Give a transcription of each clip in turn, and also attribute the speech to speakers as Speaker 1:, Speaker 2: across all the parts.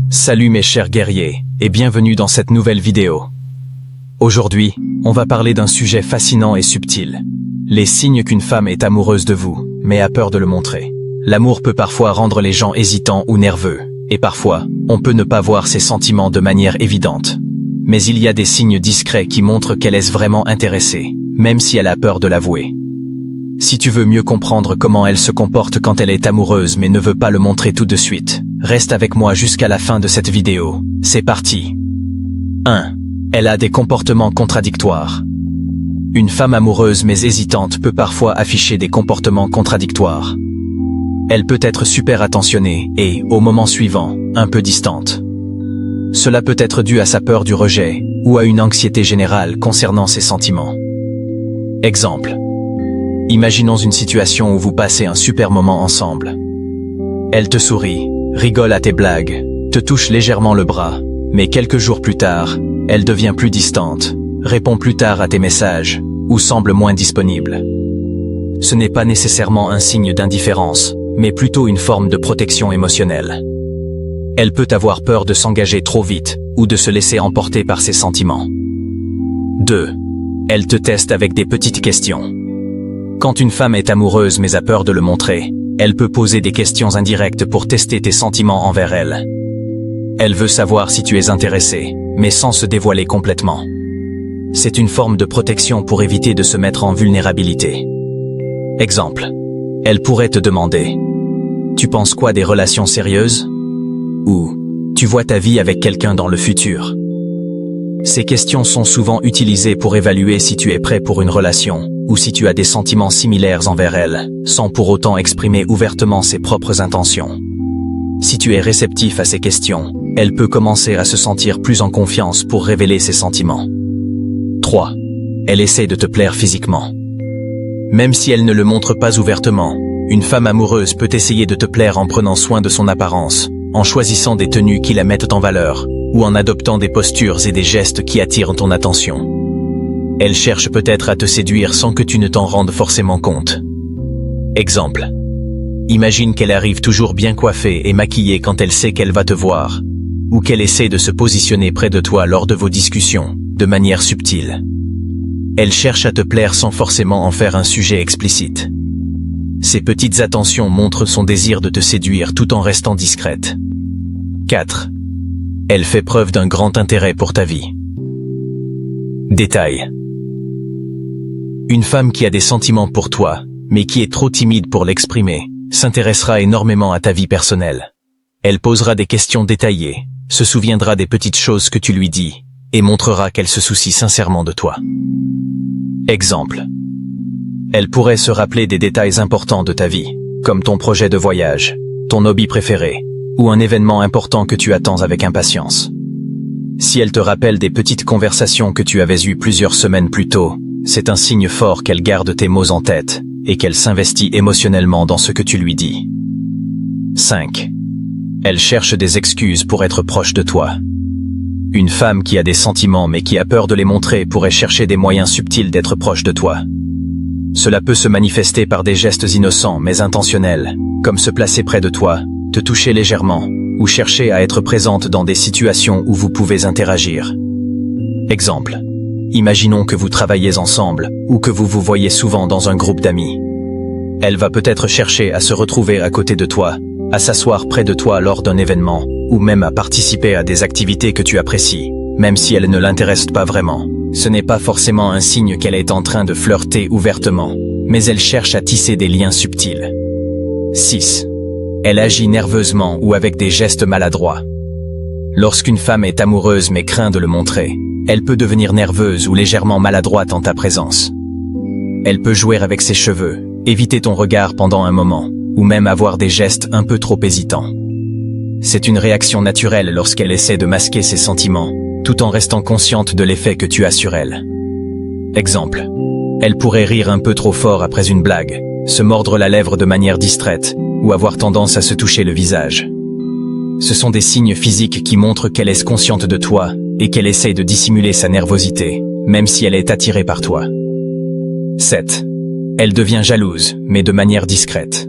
Speaker 1: Salut mes chers guerriers, et bienvenue dans cette nouvelle vidéo. Aujourd'hui, on va parler d'un sujet fascinant et subtil. Les signes qu'une femme est amoureuse de vous, mais a peur de le montrer. L'amour peut parfois rendre les gens hésitants ou nerveux, et parfois, on peut ne pas voir ses sentiments de manière évidente. Mais il y a des signes discrets qui montrent qu'elle est vraiment intéressée, même si elle a peur de l'avouer. Si tu veux mieux comprendre comment elle se comporte quand elle est amoureuse mais ne veut pas le montrer tout de suite, reste avec moi jusqu'à la fin de cette vidéo. C'est parti. 1. Elle a des comportements contradictoires. Une femme amoureuse mais hésitante peut parfois afficher des comportements contradictoires. Elle peut être super attentionnée et, au moment suivant, un peu distante. Cela peut être dû à sa peur du rejet ou à une anxiété générale concernant ses sentiments. Exemple. Imaginons une situation où vous passez un super moment ensemble. Elle te sourit, rigole à tes blagues, te touche légèrement le bras, mais quelques jours plus tard, elle devient plus distante, répond plus tard à tes messages, ou semble moins disponible. Ce n'est pas nécessairement un signe d'indifférence, mais plutôt une forme de protection émotionnelle. Elle peut avoir peur de s'engager trop vite, ou de se laisser emporter par ses sentiments. 2. Elle te teste avec des petites questions. Quand une femme est amoureuse mais a peur de le montrer, elle peut poser des questions indirectes pour tester tes sentiments envers elle. Elle veut savoir si tu es intéressé, mais sans se dévoiler complètement. C'est une forme de protection pour éviter de se mettre en vulnérabilité. Exemple. Elle pourrait te demander « Tu penses quoi des relations sérieuses ?» ou « Tu vois ta vie avec quelqu'un dans le futur ?» Ces questions sont souvent utilisées pour évaluer si tu es prêt pour une relation, ou si tu as des sentiments similaires envers elle, sans pour autant exprimer ouvertement ses propres intentions. Si tu es réceptif à ces questions, elle peut commencer à se sentir plus en confiance pour révéler ses sentiments. 3. Elle essaie de te plaire physiquement. Même si elle ne le montre pas ouvertement, une femme amoureuse peut essayer de te plaire en prenant soin de son apparence, en choisissant des tenues qui la mettent en valeur, ou en adoptant des postures et des gestes qui attirent ton attention. Elle cherche peut-être à te séduire sans que tu ne t'en rendes forcément compte. Exemple. Imagine qu'elle arrive toujours bien coiffée et maquillée quand elle sait qu'elle va te voir, ou qu'elle essaie de se positionner près de toi lors de vos discussions, de manière subtile. Elle cherche à te plaire sans forcément en faire un sujet explicite. Ces petites attentions montrent son désir de te séduire tout en restant discrète. 4. Elle fait preuve d'un grand intérêt pour ta vie. Détail. Une femme qui a des sentiments pour toi, mais qui est trop timide pour l'exprimer, s'intéressera énormément à ta vie personnelle. Elle posera des questions détaillées, se souviendra des petites choses que tu lui dis, et montrera qu'elle se soucie sincèrement de toi. Exemple. Elle pourrait se rappeler des détails importants de ta vie, comme ton projet de voyage, ton hobby préféré, ou un événement important que tu attends avec impatience. Si elle te rappelle des petites conversations que tu avais eues plusieurs semaines plus tôt, c'est un signe fort qu'elle garde tes mots en tête, et qu'elle s'investit émotionnellement dans ce que tu lui dis. 5. Elle cherche des excuses pour être proche de toi. Une femme qui a des sentiments mais qui a peur de les montrer pourrait chercher des moyens subtils d'être proche de toi. Cela peut se manifester par des gestes innocents mais intentionnels, comme se placer près de toi, te toucher légèrement, ou chercher à être présente dans des situations où vous pouvez interagir. Exemple. Imaginons que vous travaillez ensemble, ou que vous vous voyez souvent dans un groupe d'amis. Elle va peut-être chercher à se retrouver à côté de toi, à s'asseoir près de toi lors d'un événement, ou même à participer à des activités que tu apprécies, même si elles ne l'intéressent pas vraiment. Ce n'est pas forcément un signe qu'elle est en train de flirter ouvertement, mais elle cherche à tisser des liens subtils. 6. Elle agit nerveusement ou avec des gestes maladroits. Lorsqu'une femme est amoureuse mais craint de le montrer, elle peut devenir nerveuse ou légèrement maladroite en ta présence. Elle peut jouer avec ses cheveux, éviter ton regard pendant un moment, ou même avoir des gestes un peu trop hésitants. C'est une réaction naturelle lorsqu'elle essaie de masquer ses sentiments, tout en restant consciente de l'effet que tu as sur elle. Exemple. Elle pourrait rire un peu trop fort après une blague, se mordre la lèvre de manière distraite, ou avoir tendance à se toucher le visage. Ce sont des signes physiques qui montrent qu'elle est consciente de toi et qu'elle essaie de dissimuler sa nervosité, même si elle est attirée par toi. 7. Elle devient jalouse, mais de manière discrète.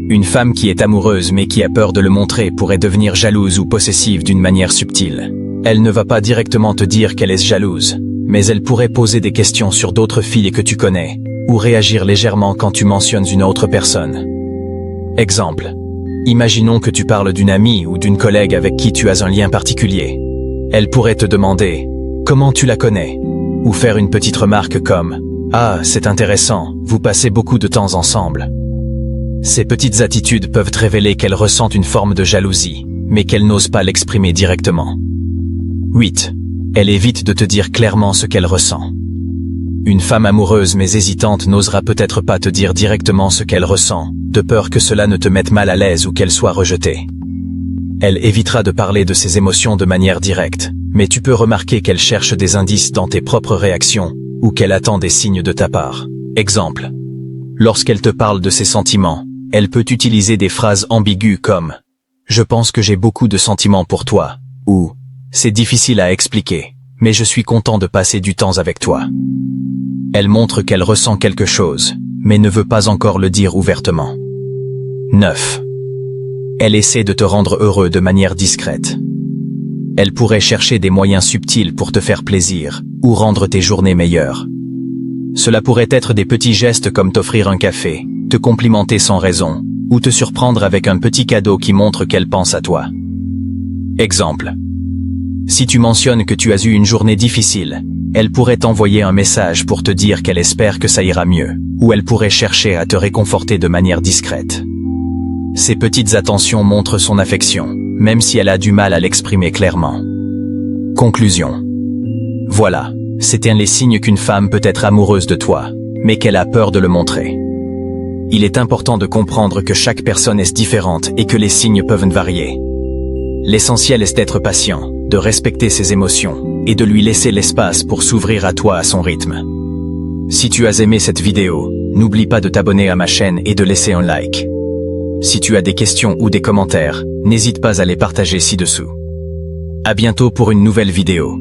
Speaker 1: Une femme qui est amoureuse mais qui a peur de le montrer pourrait devenir jalouse ou possessive d'une manière subtile. Elle ne va pas directement te dire qu'elle est jalouse, mais elle pourrait poser des questions sur d'autres filles que tu connais, ou réagir légèrement quand tu mentionnes une autre personne. Exemple. Imaginons que tu parles d'une amie ou d'une collègue avec qui tu as un lien particulier. Elle pourrait te demander « Comment tu la connais ?» ou faire une petite remarque comme « Ah, c'est intéressant, vous passez beaucoup de temps ensemble. » Ces petites attitudes peuvent te révéler qu'elle ressent une forme de jalousie, mais qu'elle n'ose pas l'exprimer directement. 8. Elle évite de te dire clairement ce qu'elle ressent. Une femme amoureuse mais hésitante n'osera peut-être pas te dire directement ce qu'elle ressent, de peur que cela ne te mette mal à l'aise ou qu'elle soit rejetée. Elle évitera de parler de ses émotions de manière directe, mais tu peux remarquer qu'elle cherche des indices dans tes propres réactions, ou qu'elle attend des signes de ta part. Exemple. Lorsqu'elle te parle de ses sentiments, elle peut utiliser des phrases ambiguës comme « Je pense que j'ai beaucoup de sentiments pour toi » ou « C'est difficile à expliquer, mais je suis content de passer du temps avec toi ». Elle montre qu'elle ressent quelque chose, mais ne veut pas encore le dire ouvertement. 9. Elle essaie de te rendre heureux de manière discrète. Elle pourrait chercher des moyens subtils pour te faire plaisir, ou rendre tes journées meilleures. Cela pourrait être des petits gestes comme t'offrir un café, te complimenter sans raison, ou te surprendre avec un petit cadeau qui montre qu'elle pense à toi. Exemple. Si tu mentionnes que tu as eu une journée difficile, elle pourrait t'envoyer un message pour te dire qu'elle espère que ça ira mieux, ou elle pourrait chercher à te réconforter de manière discrète. Ces petites attentions montrent son affection, même si elle a du mal à l'exprimer clairement. Conclusion. Voilà, c'était les signes qu'une femme peut être amoureuse de toi, mais qu'elle a peur de le montrer. Il est important de comprendre que chaque personne est différente et que les signes peuvent varier. L'essentiel est d'être patient, de respecter ses émotions, et de lui laisser l'espace pour s'ouvrir à toi à son rythme. Si tu as aimé cette vidéo, n'oublie pas de t'abonner à ma chaîne et de laisser un like. Si tu as des questions ou des commentaires, n'hésite pas à les partager ci-dessous. À bientôt pour une nouvelle vidéo.